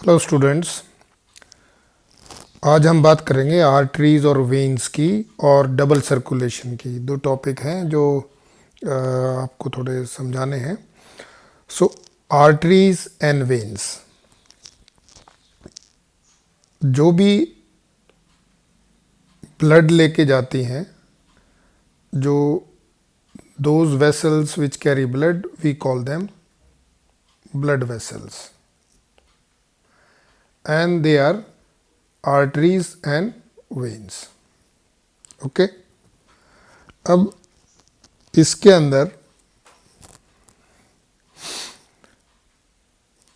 Hello students, आज हम बात करेंगे आर्टरीज और वेन्स की और डबल सर्कुलेशन की। दो टॉपिक हैं जो आपको थोड़े समझाने हैं। सो आर्टरीज एंड वेन्स, जो भी ब्लड लेके जाती हैं, जो those vessels which carry blood, we call them blood vessels and they are arteries and veins. Okay, अब इसके अंदर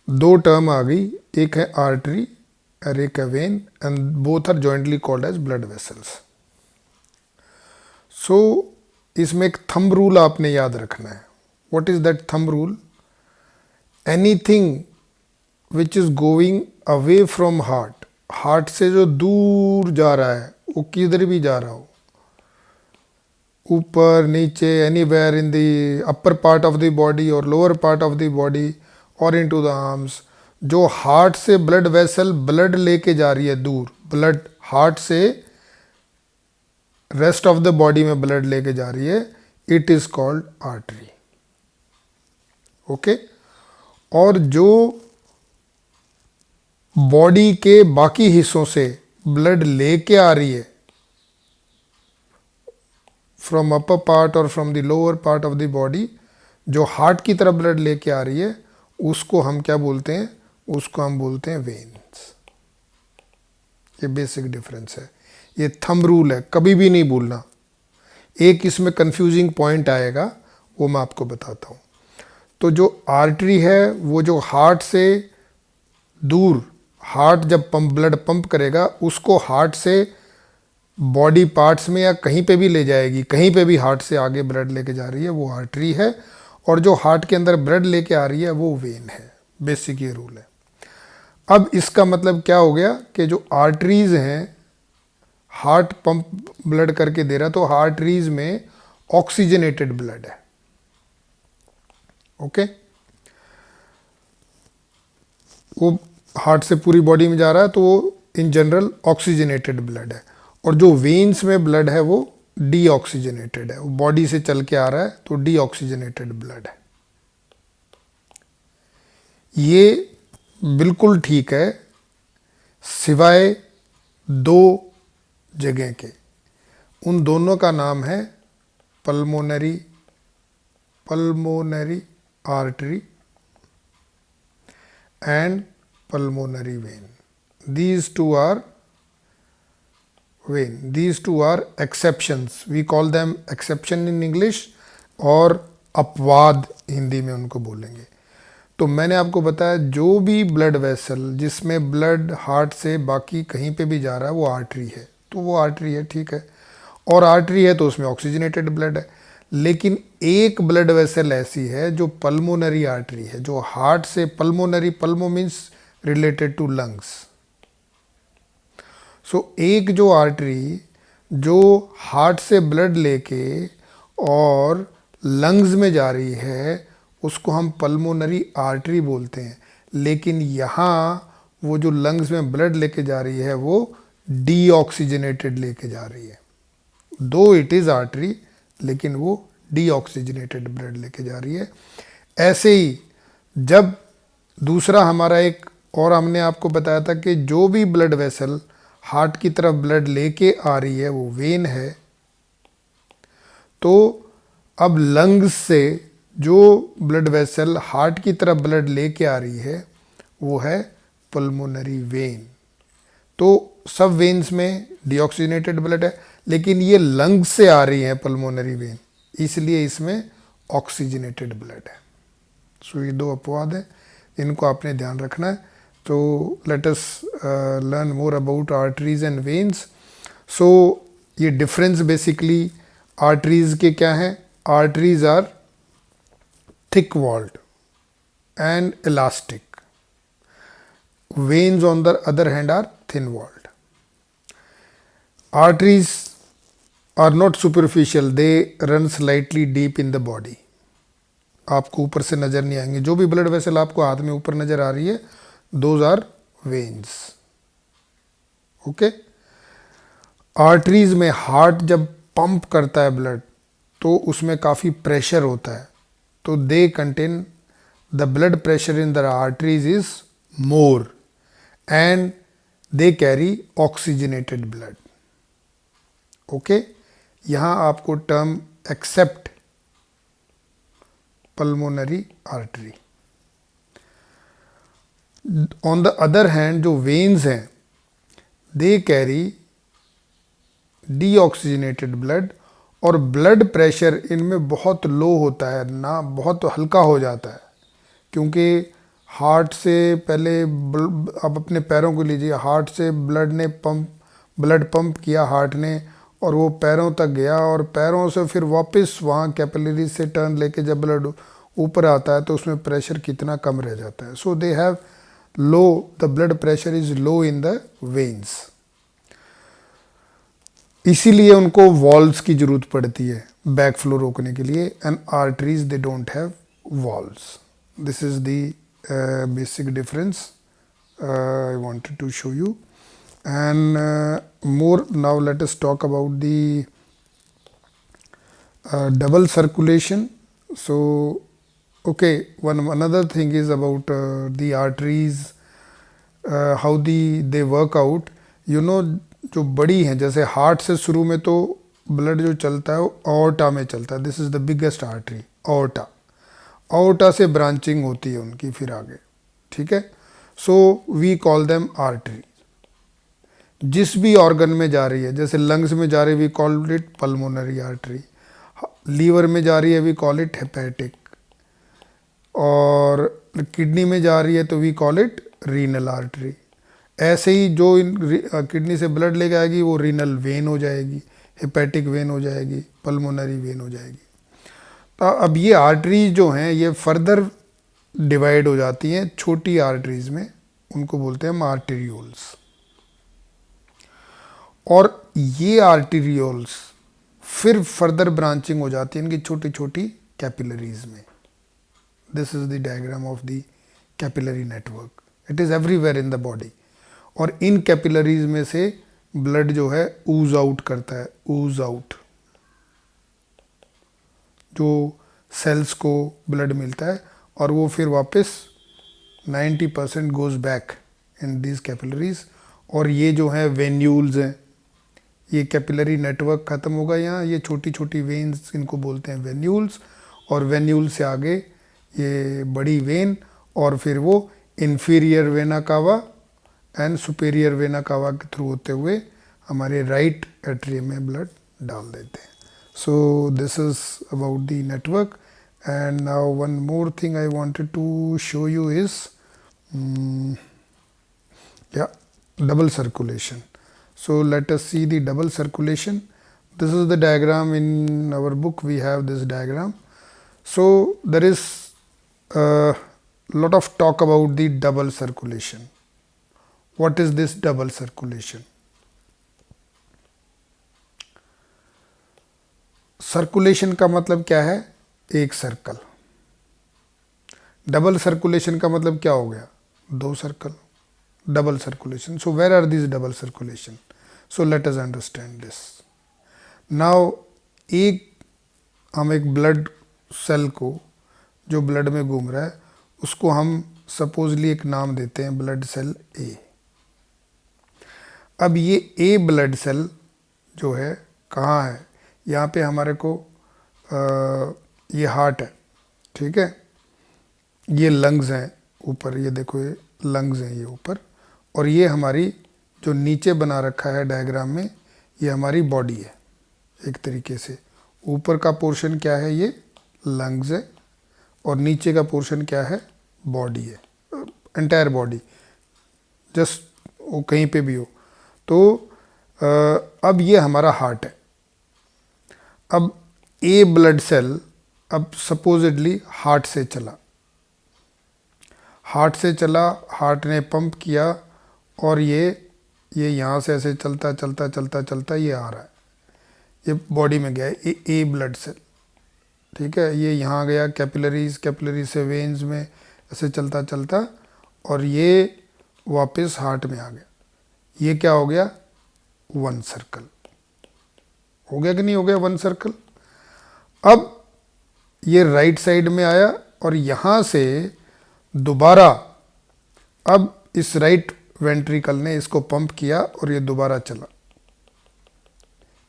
दो टर्म आ गई, एक है आर्टरी और एक है vein, and both are jointly called as blood vessels. So इसमें एक थंब रूल आपने याद रखना है। What is that thumb rule? Anything which is going away from heart, heart से जो दूर जा रहा है, वो किधर भी जा रहा हो, ऊपर नीचे, anywhere in the upper part of the body और lower part of the body और इनटू द आर्म्स, जो हार्ट से ब्लड वेसल ब्लड लेके जा रही है दूर, ब्लड हार्ट से रेस्ट ऑफ द बॉडी में ब्लड लेके जा रही है, it is called artery. Okay, और जो बॉडी के बाकी हिस्सों से ब्लड लेके आ रही है, फ्रॉम अपर पार्ट और from the lower part of the body, जो हार्ट की तरफ ब्लड लेके आ रही है, उसको हम क्या बोलते हैं? उसको हम बोलते हैं वेन्स। ये बेसिक डिफरेंस है, ये थंब रूल है, कभी भी नहीं भूलना। एक इसमें कंफ्यूजिंग पॉइंट आएगा, वो मैं आपको बताता हूँ। तो जो आर्टरी है, वो जो हार्ट से दूर, हार्ट जब ब्लड पंप करेगा, उसको हार्ट से बॉडी पार्ट्स में या कहीं पे भी ले जाएगी, कहीं पे भी हार्ट से आगे ब्लड लेके जा रही है, वो आर्टरी है। और जो हार्ट के अंदर ब्लड लेके आ रही है, वो वेन है। बेसिक ये रूल है। अब इसका मतलब क्या हो गया कि जो आर्टरीज हैं, हार्ट पंप ब्लड करके दे रहा, तो आर्टरीज में ऑक्सीजनेटेड ब्लड है। ओके, वो हार्ट से पूरी बॉडी में जा रहा है, तो वो इन जनरल ऑक्सीजनेटेड ब्लड है। और जो वेन्स में ब्लड है, वो डीऑक्सीजनेटेड है, वो बॉडी से चल के आ रहा है, तो डीऑक्सीजनेटेड ब्लड है। ये बिल्कुल ठीक है, सिवाय दो जगह के। उन दोनों का नाम है pulmonary artery and pulmonary vein. These two are vein. These two are exceptions. We call them exception in English, और अपवाद हिंदी में उनको बोलेंगे। तो मैंने आपको बताया, जो भी ब्लड वेसल जिसमें ब्लड हार्ट से बाकी कहीं पे भी जा रहा है, वो आर्टरी है, तो वो आर्टरी है, ठीक है। और आर्टरी है तो उसमें ऑक्सीजनेटेड ब्लड है। लेकिन एक ब्लड वेसल ऐसी है जो पल्मोनरी आर्टरी है, जो हार्ट से pulmonary, pulmo means related to lungs. So एक जो आर्टरी जो हार्ट से ब्लड लेके और लंग्स में जा रही है, उसको हम पल्मोनरी आर्टरी बोलते हैं। लेकिन यहाँ वो जो लंग्स में ब्लड लेके जा रही है, वो डीऑक्सीजनेटेड लेके जा रही है। दो इट इज आर्टरी, लेकिन वो डीऑक्सीजनेटेड ब्लड लेके जा रही है। ऐसे ही जब दूसरा हमारा एक और हमने आपको बताया था कि जो भी ब्लड वेसल हार्ट की तरफ ब्लड लेके आ रही है, वो वेन है। तो अब लंग्स से जो ब्लड वेसल हार्ट की तरफ ब्लड लेके आ रही है, वो है पल्मोनरी वेन। तो सब वेन्स में डीऑक्सीजनेटेड ब्लड है, लेकिन ये लंग्स से आ रही है पल्मोनरी वेन, इसलिए इसमें ऑक्सीजनेटेड ब्लड है। सो ये दो अपवाद है, इनको आपने ध्यान रखना है। तो let us learn more about arteries and veins. So ये डिफरेंस बेसिकली आर्टरीज के क्या है? Arteries are thick walled and elastic, veins on the other hand are thin walled. Arteries are not superficial, they run slightly deep in the body. आपको ऊपर से नज़र नहीं आएंगे। जो भी ब्लड वेसल आपको हाथ में ऊपर नज़र आ रही है, those are veins. Okay, arteries में हार्ट जब पंप करता है ब्लड तो उसमें काफ़ी प्रेशर होता है, तो they contain the blood pressure in the arteries is more and they carry oxygenated blood. Okay, यहाँ आपको term accept pulmonary artery. On the other hand जो वेन्स हैं दे कैरी डीऑक्सीजनेटेड ब्लड, और ब्लड प्रेशर इनमें बहुत लो होता है ना, बहुत हल्का हो जाता है, क्योंकि हार्ट से पहले अब अपने पैरों को लीजिए, हार्ट से ब्लड पंप किया हार्ट ने और वो पैरों तक गया, और पैरों से फिर वापस वहाँ कैपिलरीज से टर्न लेके जब ब्लड ऊपर आता है तो उसमें प्रेशर कितना कम रह जाता है। So they have low, the blood pressure is low in the veins, इसीलिए उनको वॉल्व्स की जरूरत पड़ती है बैक फ्लो रोकने के लिए, and arteries they don't have valves. This is the basic difference I wanted to show you, and more now let us talk about the double circulation. So okay, another thing is about the arteries, how they work out. You know, जो बड़ी हैं, जैसे heart से शुरू में तो blood जो चलता है वो ऑर्टा में चलता है, this is the biggest artery, aorta. Aorta से ब्रांचिंग होती है उनकी फिर आगे, ठीक है। So we call them artery. जिस भी ऑर्गन में जा रही है, जैसे लंग्स में जा रही है we call it pulmonary artery, liver में जा रही है वी कॉल इट हेपेटिक, और किडनी में जा रही है तो we call it renal artery. ऐसे ही जो किडनी से ब्लड लेके आएगी वो रीनल वेन हो जाएगी, हेपेटिक वेन हो जाएगी, पल्मोनरी वेन हो जाएगी। तो अब ये आर्टरीज जो हैं ये फर्दर डिवाइड हो जाती हैं छोटी आर्टरीज में, उनको बोलते हैं हम आर्टेरियोल्स। और ये आर्टेरियोल्स फिर फर्दर ब्रांचिंग हो जाती है इनकी छोटी छोटी कैपिलरीज में। This is the diagram of the capillary network, it is everywhere in the body. और इन कैपिलरीज में से ब्लड जो है ऊज आउट करता है, ऊज आउट, जो सेल्स को ब्लड मिलता है, और वो फिर वापस 90% goes back in this capillaries. और ये जो है वेन्यूल्स हैं, ये कैपिलरी नेटवर्क ख़त्म होगा यहाँ, ये छोटी छोटी वेन्स इनको बोलते हैं वेन्यूल्स, और वेन्यूल से आगे ये बड़ी वेन, और फिर वो inferior vena cava and superior vena cava के थ्रू होते हुए हमारे राइट एट्रियम में ब्लड डाल देते हैं। So this is about the network. And now one more thing I wanted to show you is double circulation. So let us see the double circulation. This is the diagram in our book, we have this diagram. So there is a lot of talk about the double circulation. What is this double circulation? Circulation का मतलब क्या है? एक circle. Double circulation का मतलब क्या हो गया? दो circle. Double circulation. So where are these double circulation? So let us understand this. Now हम एक ब्लड सेल को जो ब्लड में घूम रहा है उसको हम सपोजली एक नाम देते हैं ब्लड सेल ए। अब ये ए ब्लड सेल जो है कहाँ है? यहाँ पे हमारे को ये हार्ट है, ठीक है, ये लंग्स हैं ऊपर, ये देखो ये लंग्स हैं ये ऊपर, और ये हमारी जो नीचे बना रखा है डायग्राम में ये हमारी बॉडी है। एक तरीके से ऊपर का पोर्शन क्या है? ये लंग्स है, और नीचे का पोर्शन क्या है? बॉडी है, एंटायर बॉडी, जस्ट वो कहीं पे भी हो। तो अब ये हमारा हार्ट है। अब ए ब्लड सेल अब सपोजिडली हार्ट से चला, हार्ट ने पंप किया, और ये यहाँ से ऐसे चलता चलता चलता चलता ये आ रहा है, ये बॉडी में गया है ए ब्लड सेल, ठीक है। ये यहाँ गया कैपिलरीज से वेन्स में ऐसे चलता चलता, और ये वापस हार्ट में आ गया। ये क्या हो गया? वन सर्कल हो गया कि नहीं हो गया? One circle. अब ये राइट साइड में आया और यहां से दोबारा अब इस राइट वेंट्रिकल ने इसको पंप किया और ये दोबारा चला,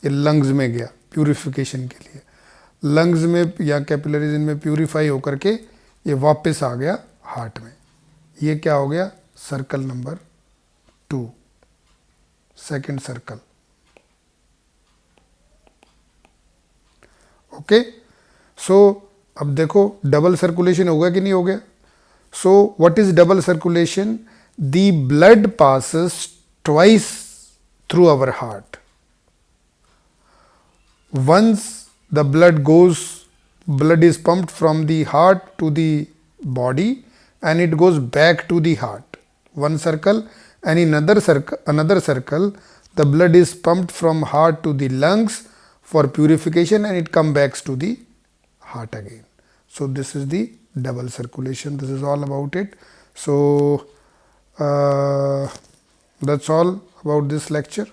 ये लंग्स में गया प्यूरिफिकेशन के लिए। लंग्स में या कैपिलरीज में प्यूरिफाई होकर के ये वापस आ गया हार्ट में। ये क्या हो गया? Circle number 2, second circle. Okay, so अब देखो डबल सर्कुलेशन हो गया कि नहीं हो गया? So what is double circulation? The blood passes twice through our heart. Once the blood is pumped from the heart to the body and it goes back to the heart, one circle. And in another circle the blood is pumped from heart to the lungs for purification and it comes back to the heart again. So this is the double circulation. This is all about it. So that's all about this lecture.